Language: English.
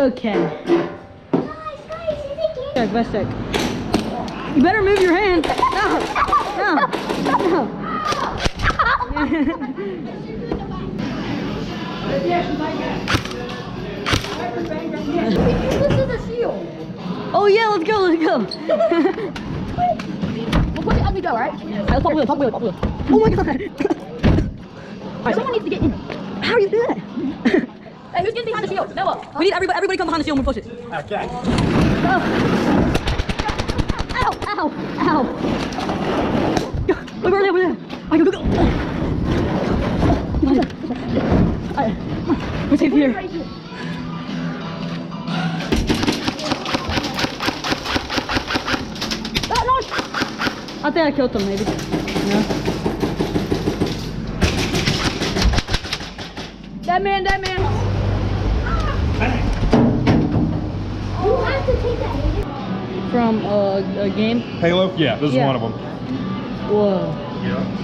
Okay. Check, best check. You better move your hand. No. No. This is a seal. Oh yeah, let's go, let's go. We'll put it on the go, right? Let's pop wheel, pop wheel, pop wheel. Oh my god. Alright, someone needs to get in. How do you do that? Hey, who's getting behind the shield? Noah. We need everybody come behind the shield and push it. Okay. Oh. Ow, ow, ow. Go, over there, over there. All right, go, go, go. Alright, we're safe here. I think I killed him, maybe. Yeah. Dead man, dead man. You have to take that. From a game? Halo? Yeah, this is one of them. Whoa. Yeah.